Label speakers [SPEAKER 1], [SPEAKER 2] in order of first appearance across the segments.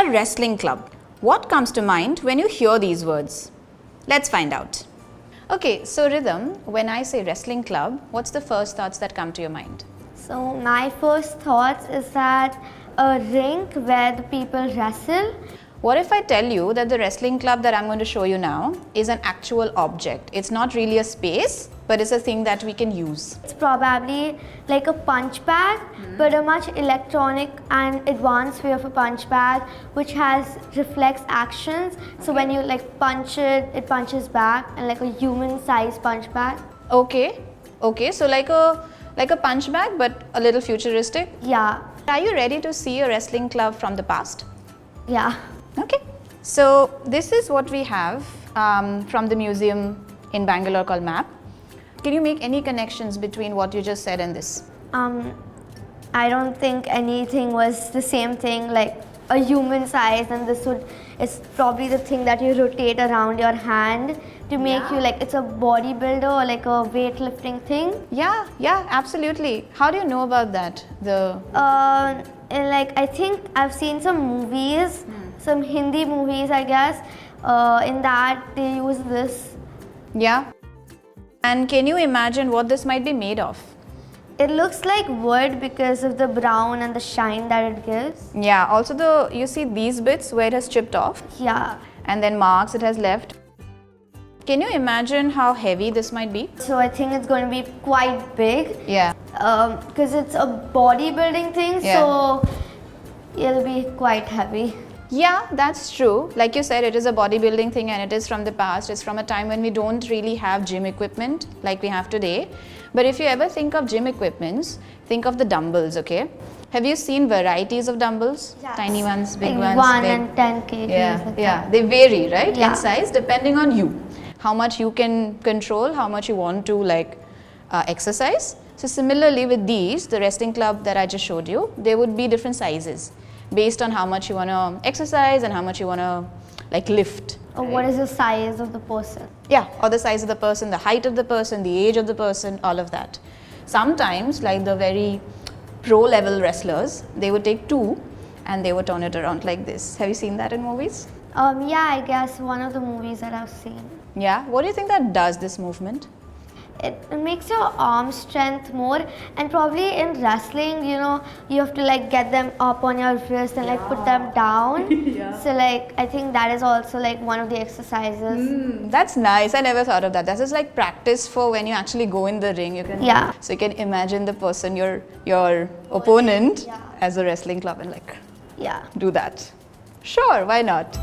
[SPEAKER 1] a wrestling club. What comes to mind when you hear these words? Let's find out. Okay, so Rhythm, when I say wrestling club, what's the first thoughts that come to your mind?
[SPEAKER 2] So my first thoughts is that a ring where the people wrestle.
[SPEAKER 1] What if I tell you that the wrestling club that I'm going to show you now is an actual object? It's not really a space, but it's a thing that we can use.
[SPEAKER 2] It's probably like a punch bag, but a much electronic and advanced way of a punch bag, which has reflex actions. So when you like punch it, it punches back, and like a human-sized punch bag.
[SPEAKER 1] Okay, so like a punch bag, but a little futuristic.
[SPEAKER 2] Yeah,
[SPEAKER 1] Are you ready to see a wrestling club from the past?
[SPEAKER 2] yeah.
[SPEAKER 1] Okay, so this is what we have from the museum in Bangalore called MAP. Can you make any connections between what you just said and this?
[SPEAKER 2] I don't think anything was the same thing, like a human size, and this is probably the thing that you rotate around your hand to make you like it's a bodybuilder or like a weightlifting thing.
[SPEAKER 1] Yeah, absolutely. How do you know about that?
[SPEAKER 2] And like I think I've seen some movies, some Hindi movies, I guess. In that they use this.
[SPEAKER 1] Yeah. And can you imagine what this might be made of?
[SPEAKER 2] It looks like wood because of the brown and the shine that it gives.
[SPEAKER 1] Yeah, also you see these bits where it has chipped off
[SPEAKER 2] Yeah.
[SPEAKER 1] and then marks it has left. Can you imagine how heavy this might be?
[SPEAKER 2] So I think it's going to be quite big.
[SPEAKER 1] Yeah.
[SPEAKER 2] Because it's a bodybuilding thing, so it'll be quite heavy.
[SPEAKER 1] Yeah, that's true. Like you said, it is a bodybuilding thing and it is from the past. It's from a time when we don't really have gym equipment like we have today. But if you ever think of gym equipments, think of the dumbbells, okay? Have you seen varieties of dumbbells?
[SPEAKER 2] Yes.
[SPEAKER 1] Tiny ones, big
[SPEAKER 2] Like
[SPEAKER 1] ones?
[SPEAKER 2] 1
[SPEAKER 1] big.
[SPEAKER 2] and 10 kgs.
[SPEAKER 1] Yeah. They vary, right?
[SPEAKER 2] Yeah.
[SPEAKER 1] In size depending on you. How much you can control, how much you want to exercise. So similarly with these, the wrestling club that I just showed you, there would be different sizes based on how much you want to exercise and how much you want to lift.
[SPEAKER 2] Or what is the size of the person?
[SPEAKER 1] Yeah, or the size of the person, the height of the person, the age of the person, all of that. Sometimes, like the very pro level wrestlers, they would take two and they would turn it around like this. Have you seen that in movies?
[SPEAKER 2] Yeah, I guess one of the movies that I've seen.
[SPEAKER 1] Yeah, what do you think that does, this movement?
[SPEAKER 2] It makes your arm strength more, and probably in wrestling, you have to like get them up on your wrist and like put them down. So like I think that is also like one of the exercises.
[SPEAKER 1] That's nice. I never thought of that. That is like practice for when you actually go in the ring. So you can imagine the person, your opponent, as a wrestling club and do that. Sure, why not?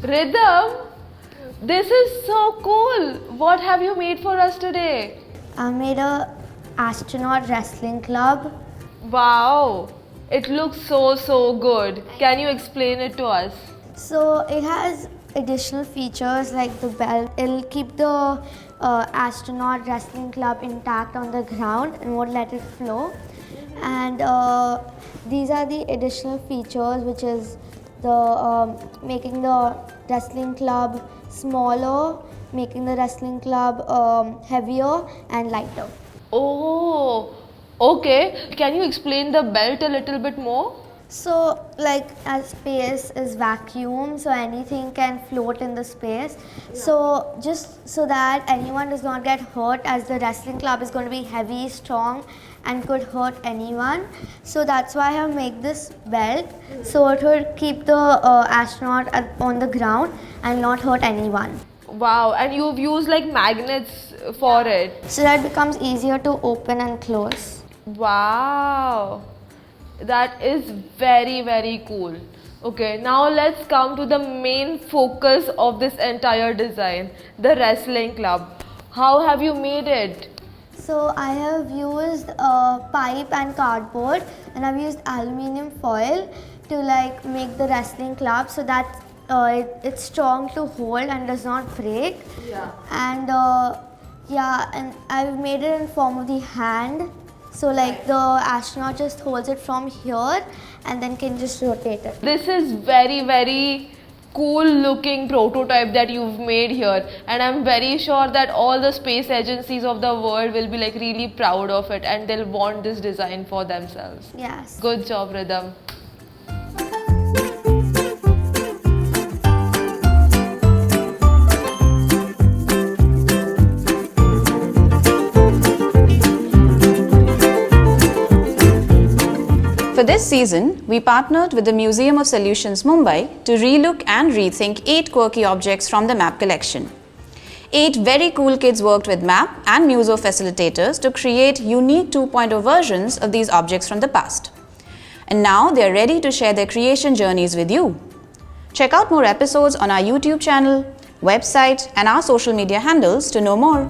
[SPEAKER 3] Rhythm, this is so cool. What have you made for us today?
[SPEAKER 2] I made a astronaut wrestling club.
[SPEAKER 3] Wow, it looks so good. Can you explain it to us?
[SPEAKER 2] So it has additional features like the belt. It'll keep the astronaut wrestling club intact on the ground and won't let it flow. And these are the additional features, which is the making the wrestling club smaller, making the wrestling club heavier and lighter.
[SPEAKER 3] Oh, okay. Can you explain the belt a little bit more?
[SPEAKER 2] So like as space is vacuum, so anything can float in the space. So just so that anyone does not get hurt, as the wrestling club is going to be heavy, strong and could hurt anyone. So that's why I make this belt, so it would keep the astronaut on the ground and not hurt anyone.
[SPEAKER 3] Wow, and you've used like magnets for it.
[SPEAKER 2] So that becomes easier to open and close.
[SPEAKER 3] Wow, that is very cool. Okay, now let's come to the main focus of this entire design, the wrestling club. How have you made it?
[SPEAKER 2] So I have used pipe and cardboard, and I've used aluminium foil to like make the wrestling club so that it's strong to hold and does not break.
[SPEAKER 3] Yeah.
[SPEAKER 2] And Yeah, and I've made it in form of the hand. So like the astronaut just holds it from here and then can just rotate it.
[SPEAKER 3] This is very cool looking prototype that you've made here, and I'm very sure that all the space agencies of the world will be like really proud of it and they'll want this design for themselves.
[SPEAKER 2] Yes.
[SPEAKER 3] Good job, Rhythm.
[SPEAKER 1] For this season, we partnered with the Museum of Solutions Mumbai to relook and rethink 8 quirky objects from the map collection. 8 very cool kids worked with map and Muso facilitators to create unique 2.0 versions of these objects from the past. And now they are ready to share their creation journeys with you. Check out more episodes on our YouTube channel, website, and our social media handles to know more.